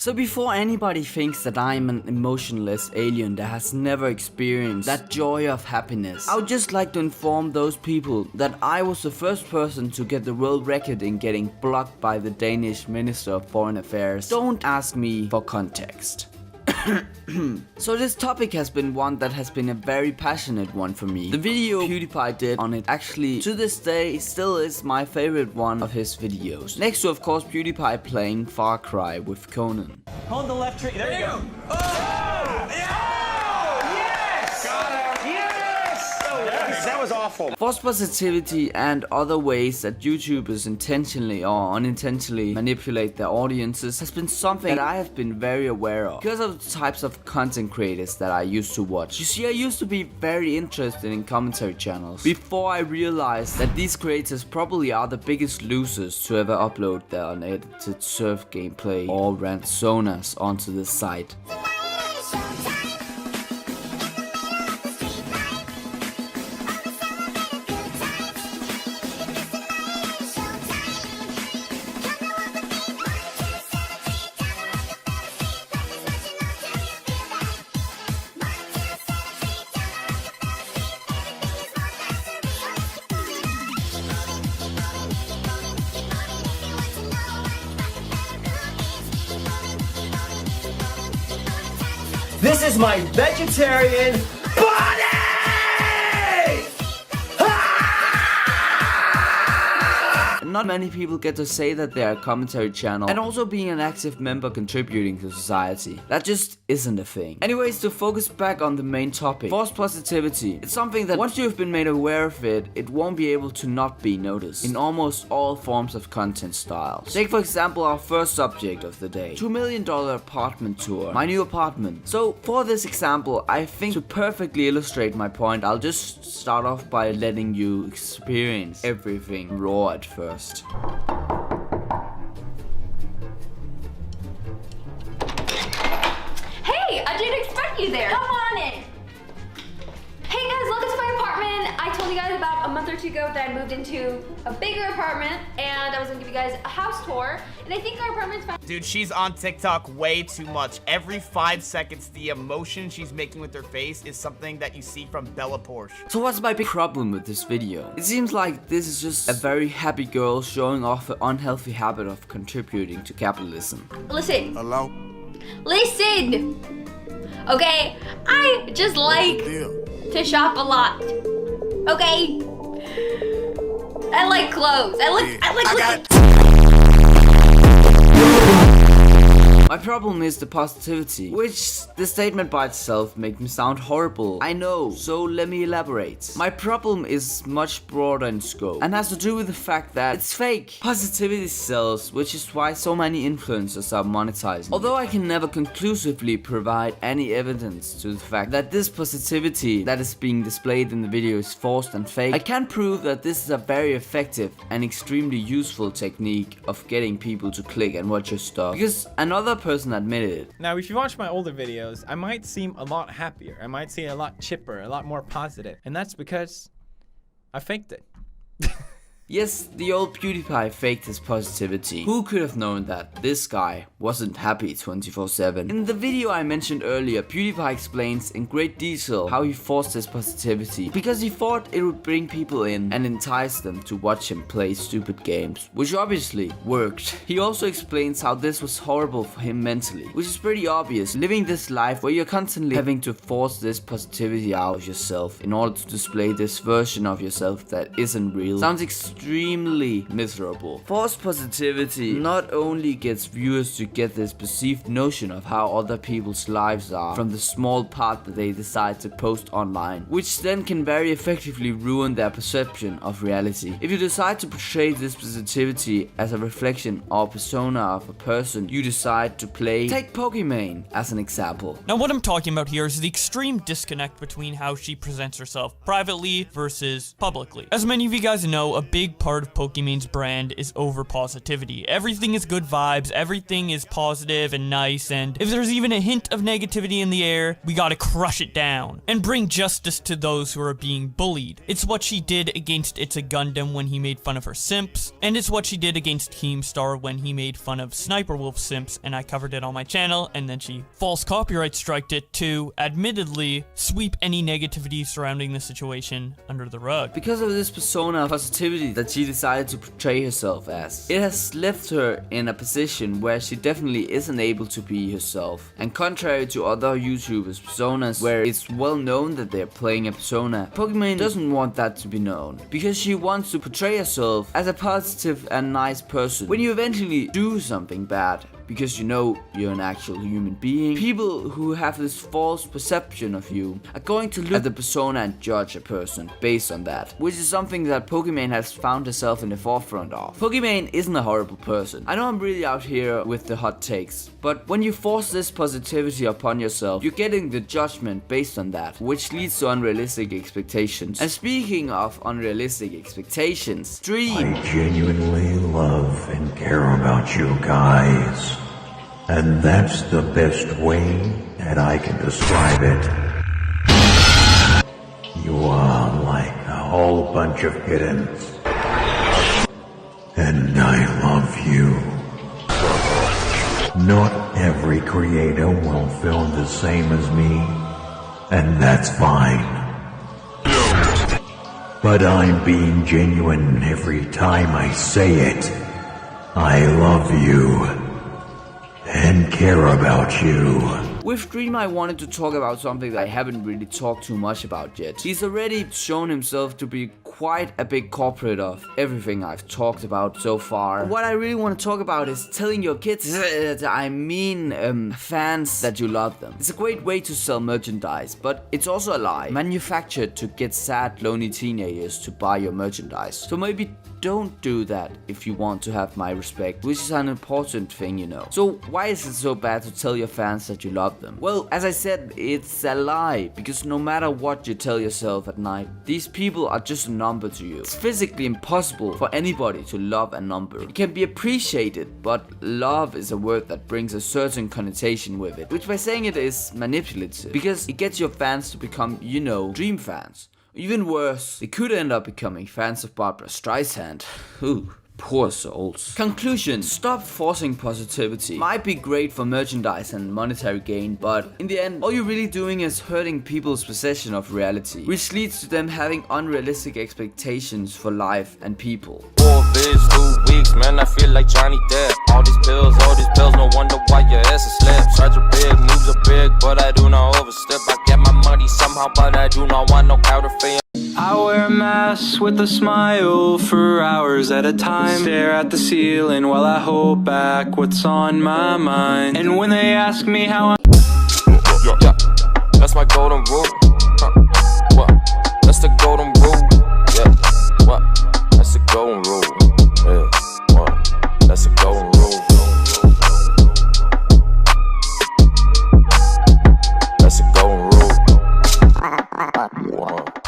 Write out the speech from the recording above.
So before anybody thinks that I'm an emotionless alien that has never experienced that joy of happiness, I would just like to inform those people that I was the first person to get the world record in getting blocked by the Danish Minister of Foreign Affairs. Don't ask me for context. So this topic has been one that has been a very passionate one for me. The video PewDiePie did on it actually to this day still is my favorite one of his videos. Next to of course PewDiePie playing Far Cry with Conan. Hold the left tree. There you go. Oh! Yeah! Yes! Got him! Yes! That was awful. False positivity and other ways that YouTubers intentionally or unintentionally manipulate their audiences has been something that I have been very aware of because of the types of content creators that I used to watch. You see, I used to be very interested in commentary channels before I realized that these creators probably are the biggest losers to ever upload their unedited surf gameplay or rant zonas onto the site. This is my vegetarian body! Not many people get to say that they're a commentary channel and also being an active member contributing to society. That just isn't a thing. Anyways, to focus back on the main topic, false positivity. It's something that once you've been made aware of it, it won't be able to not be noticed in almost all forms of content styles. Take for example our first subject of the day, $2 million apartment tour, my new apartment. So for this example, I think to perfectly illustrate my point, I'll just start off by letting you experience everything raw at first. Hey, I didn't expect you there. Come on in. Hey guys, look, it's my apartment. I told you guys about a month or two ago that I moved into a bigger apartment and I was gonna give you guys a house tour. And I think our apartment's fine. Dude, she's on TikTok way too much. Every 5 seconds, the emotion she's making with her face is something that you see from Bella Porsche. So what's my big problem with this video? It seems like this is just a very happy girl showing off an unhealthy habit of contributing to capitalism. Listen. Hello? Listen. Okay, I just like to shop a lot. Okay? I like clothes. I like My problem is the positivity, which the statement by itself makes me sound horrible. I know, so let me elaborate. My problem is much broader in scope and has to do with the fact that it's fake. Positivity sells, which is why so many influencers are monetizing. Although I can never conclusively provide any evidence to the fact that this positivity that is being displayed in the video is forced and fake, I can prove that this is a very effective and extremely useful technique of getting people to click and watch your stuff. Because another person admitted it. Now, if you watch my older videos, I might seem a lot happier. I might seem a lot chipper, a lot more positive. And that's because I faked it. Yes, the old PewDiePie faked his positivity. Who could have known that this guy wasn't happy 24/7? In the video I mentioned earlier, PewDiePie explains in great detail how he forced his positivity because he thought it would bring people in and entice them to watch him play stupid games, which obviously worked. He also explains how this was horrible for him mentally, which is pretty obvious. Living this life where you're constantly having to force this positivity out of yourself in order to display this version of yourself that isn't real sounds extremely miserable. False positivity not only gets viewers to get this perceived notion of how other people's lives are from the small part that they decide to post online, which then can very effectively ruin their perception of reality. If you decide to portray this positivity as a reflection or persona of a person you decide to play, take Pokimane as an example. Now what I'm talking about here is the extreme disconnect between how she presents herself privately versus publicly. As many of you guys know, a big big part of Pokimane's brand is over positivity. Everything is good vibes, everything is positive and nice, and if there's even a hint of negativity in the air, we gotta crush it down and bring justice to those who are being bullied. It's what she did against It's a Gundam when he made fun of her simps, and it's what she did against Keemstar when he made fun of Sniper Wolf simps, and I covered it on my channel, and then she false copyright striked it to, admittedly, sweep any negativity surrounding the situation under the rug. Because of this persona of positivity that she decided to portray herself as, it has left her in a position where she definitely isn't able to be herself. And contrary to other YouTubers' personas where it's well known that they're playing a persona, Pokimane doesn't want that to be known, because she wants to portray herself as a positive and nice person. When you eventually do something bad, because you know you're an actual human being, people who have this false perception of you are going to look at the persona and judge a person based on that, which is something that Pokimane has found herself in the forefront of. Pokimane isn't a horrible person. I know I'm really out here with the hot takes, but when you force this positivity upon yourself, you're getting the judgment based on that, which leads to unrealistic expectations. And speaking of unrealistic expectations, Dream. I genuinely love and care about you guys. And that's the best way that I can describe it. You are like a whole bunch of kittens. And I love you. Not every creator will film the same as me, and that's fine. But I'm being genuine every time I say it. I love you. And care about you. With Dream, I wanted to talk about something that I haven't really talked too much about yet. He's already shown himself to be quite a big culprit of everything I've talked about so far. What I really want to talk about is telling your kids, fans, that you love them. It's a great way to sell merchandise, but it's also a lie, manufactured to get sad, lonely teenagers to buy your merchandise. So maybe don't do that if you want to have my respect, which is an important thing, you know. So why is it so bad to tell your fans that you love them? Well, as I said, it's a lie, because no matter what you tell yourself at night, these people are just a number to you. It's physically impossible for anybody to love a number. It can be appreciated, but love is a word that brings a certain connotation with it, which by saying it is manipulative, because it gets your fans to become, you know, Dream fans. Even worse, they could end up becoming fans of Barbara Streisand. Ooh. Poor souls. Conclusion: stop forcing positivity. Might be great for merchandise and monetary gain, but in the end, all you're really doing is hurting people's perception of reality, which leads to them having unrealistic expectations for life and people. 4 days, 2 weeks, man, I feel like Johnny Depp. All these pills, no wonder why your ass is slapped. Charge are big, moves are big, but I do not overstep. I get my money somehow, but I do not want no counterfeit. I wear a mask with a smile for hours at a time. Stare at the ceiling while I hold back what's on my mind. And when they ask me how I'm yeah, that's my golden rule.